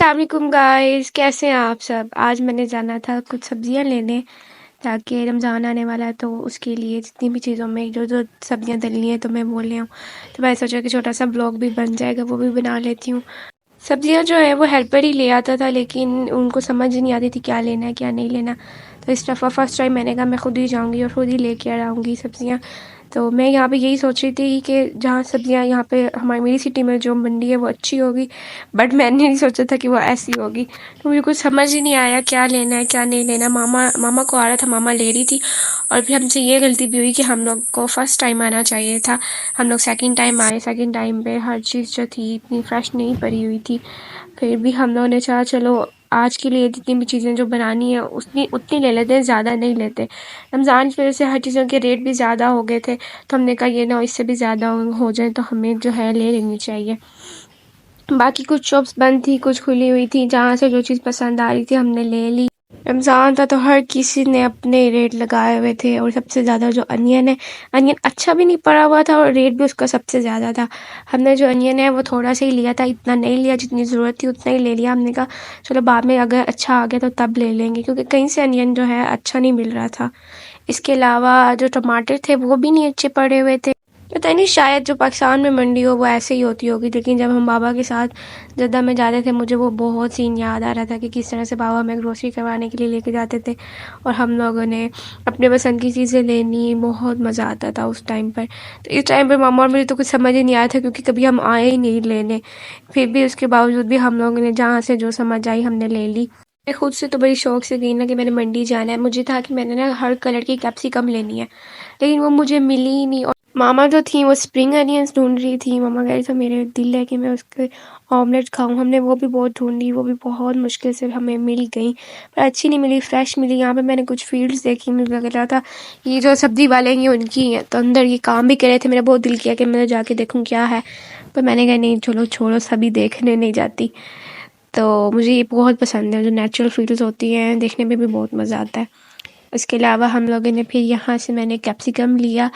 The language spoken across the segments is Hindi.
अस्सलामुअलैकुम गाइस, कैसे हैं आप सब। आज मैंने जाना था कुछ सब्जियां लेने ताकि रमज़ान आने वाला है तो उसके लिए जितनी भी चीज़ों में जो जो सब्जियां डलनी है तो मैं वो ले आऊँ। तो मैं सोचा कि छोटा सा ब्लॉग भी बन जाएगा, वो भी बना लेती हूँ। सब्जियां जो है वो हेल्पर ही ले आता था, लेकिन उनको समझ ही नहीं आती थी क्या लेना है क्या नहीं लेना। तो इस दफ़ा फर्स्ट टाइम मैंने कहा मैं खुद ही जाऊंगी और खुद ही लेके आऊँगी सब्जियां। तो मैं यहाँ पे यही सोच रही थी कि जहाँ सब्जियां यहाँ पे हमारी मेरी सिटी में जो मंडी है वो अच्छी होगी, बट मैंने नहीं सोचा था कि वो ऐसी होगी। तो मुझे कुछ समझ ही नहीं आया क्या लेना है क्या नहीं लेना। मामा मामा को आ रहा था, मामा ले रही थी। और फिर हमसे ये गलती भी हुई कि हम लोग को फर्स्ट टाइम आना चाहिए था। हम लोग सेकंड टाइम आए, सेकंड टाइम पे हर चीज़ जो थी इतनी फ्रेश नहीं पड़ी हुई थी। फिर भी हम लोगों ने चाहा चलो आज के लिए जितनी भी चीज़ें जो बनानी है उतनी उतनी ले लेते हैं, ज़्यादा नहीं लेते। रमज़ान की वजह से हर चीज़ों के रेट भी ज़्यादा हो गए थे, तो हमने कहा ये ना इससे भी ज़्यादा हो जाए तो हमें जो है ले लेनी चाहिए। बाकी कुछ शॉप्स बंद थी, कुछ खुली हुई थी, जहाँ से जो चीज़ पसंद आ रही थी हमने ले ली। रमज़ान था तो हर किसी ने अपने रेट लगाए हुए थे, और सबसे ज़्यादा जो अनियन है, अनियन अच्छा भी नहीं पड़ा हुआ था और रेट भी उसका सबसे ज़्यादा था। हमने जो अनियन है वो थोड़ा सा ही लिया था, इतना नहीं लिया, जितनी ज़रूरत थी उतना ही ले लिया। हमने कहा चलो बाद में अगर अच्छा आ गया तो तब ले लेंगे, क्योंकि कहीं से अनियन जो है अच्छा नहीं मिल रहा था। इसके अलावा जो टमाटर थे वो भी नहीं अच्छे पड़े हुए थे। पता नहीं शायद जो पाकिस्तान में मंडी हो वो ऐसे ही होती होगी, लेकिन जब हम बाबा के साथ जद्दा में जाते थे मुझे वो बहुत सीन याद आ रहा था कि किस तरह से बाबा हमें ग्रोसरी करवाने के लिए लेके जाते थे और हम लोगों ने अपने पसंद की चीज़ें लेनी। बहुत मज़ा आता था उस टाइम पर। तो इस टाइम पर मामा और मुझे तो कुछ समझ ही नहीं आया था, क्योंकि कभी हम आए ही नहीं लेने। फिर भी उसके बावजूद भी हम लोगों ने जहाँ से जो समझ आई हमने ले ली। मैं खुद से तो बड़ी शौक से गई ना कि मैंने मंडी जाना है। मुझे था कि मैंने ना हर कलर की कैप्सिकम लेनी है, लेकिन वो मुझे मिली ही नहीं। और मामा जो थी वो स्प्रिंग अनियंस ढूंढ रही थी। मामा कह रही थी मेरे दिल है कि मैं उसके ऑमलेट खाऊं। हमने वो भी बहुत ढूंढी, वो भी बहुत मुश्किल से हमें मिल गई, पर अच्छी नहीं मिली, फ्रेश मिली। यहाँ पे मैंने कुछ फील्ड्स देखी, मुझे लग रहा था ये जो सब्जी वाले हैं ये उनकी हैं। तो अंदर ये काम भी कर रहे थे, मेरा बहुत दिल किया कि मैं जाके देखूँ क्या है, पर मैंने कहा नहीं चलो छोड़ो, सभी देखने नहीं जाती। तो मुझे ये बहुत पसंद है, जो नेचुरल फील्ड्स होती हैं देखने में भी बहुत मज़ा आता है। इसके अलावा हम लोगों ने फिर यहाँ से मैंने कैप्सिकम लिया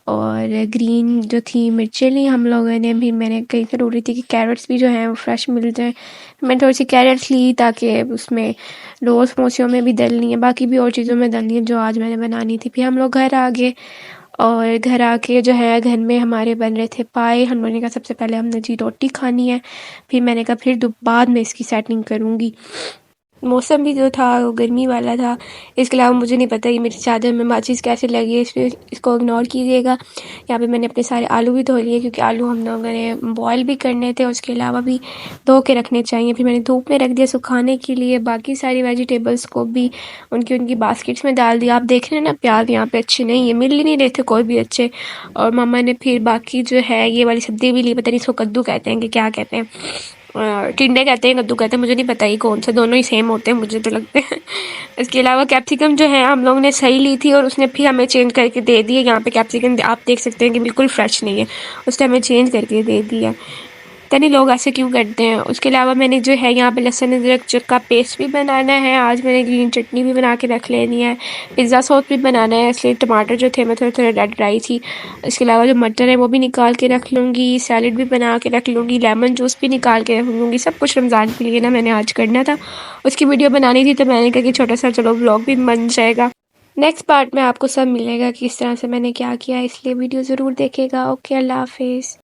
और ग्रीन जो थी मिर्चें ली हम लोगों ने। भी मैंने कहीं से ढूंढ रही थी कि कैरेट्स भी जो हैं वो फ्रेश मिल जाए। मैंने थोड़ी सी कैरेट्स ली ताकि उसमें रोज़ समोसियों में भी डलनी है, बाकी भी और चीज़ों में डलनी है जो आज मैंने बनानी थी। फिर हम लोग घर आ गए और घर आके जो है घर में हमारे बन रहे थे पाए। हमने कहा सबसे पहले हमने जी रोटी खानी है, फिर मैंने कहा फिर बाद में इसकी सेटिंग करूँगी। मौसम भी जो था वो गर्मी वाला था। इसके अलावा मुझे नहीं पता ये मेरी चादर में माचिस कैसे लगी है, इसलिए इसको इग्नोर कीजिएगा। यहाँ पे मैंने अपने सारे आलू भी धो लिए, क्योंकि आलू हम लोगों ने बॉयल भी करने थे, उसके अलावा भी धो के रखने चाहिए। फिर मैंने धूप में रख दिया सुखाने के लिए। बाकी सारी वेजिटेबल्स को भी उनकी उनकी बास्केट्स में डाल दिया। आप देख रहे हैं ना प्याज यहाँ पे अच्छे नहीं है, मिल ही नहीं रहे थे कोई भी अच्छे। और मामा ने फिर बाकी जो है ये वाली सब्ज़ी भी ली, पता नहीं इसको कद्दू कहते हैं कि क्या कहते हैं, टिंडे कहते हैं कद्दू कहते हैं, मुझे नहीं पता ये कौन सा, दोनों ही सेम होते हैं मुझे तो लगते हैं। इसके अलावा कैप्सिकम जो है हम लोगों ने सही ली थी और उसने फिर हमें चेंज करके दे दिए। यहाँ पे कैप्सिकम आप देख सकते हैं कि बिल्कुल फ्रेश नहीं है, उसने हमें चेंज करके दे दिया। पता नहीं लोग ऐसे क्यों करते हैं। उसके अलावा मैंने जो है यहाँ पे लहसुन अदरक का पेस्ट भी बनाना है। आज मैंने ग्रीन चटनी भी बना के रख लेनी है, पिज़्ज़ा सॉस भी बनाना है, इसलिए टमाटर जो थे मैं थोड़े थोड़े रेड ड्राई थी। इसके अलावा जो मटर है वो भी निकाल के रख लूँगी, सैलड भी बना के रख लूँगी, लेमन जूस भी निकाल के रख लूँगी। सब कुछ रमज़ान के लिए ना मैंने आज करना था, उसकी वीडियो बनानी थी, तो मैंने कहा कि छोटा सा चलो व्लॉग भी बन जाएगा। नेक्स्ट पार्ट में आपको सब मिलेगा कि किस तरह से मैंने क्या किया, इसलिए वीडियो ज़रूर देखिएगा। ओके, अल्लाह हाफिज़।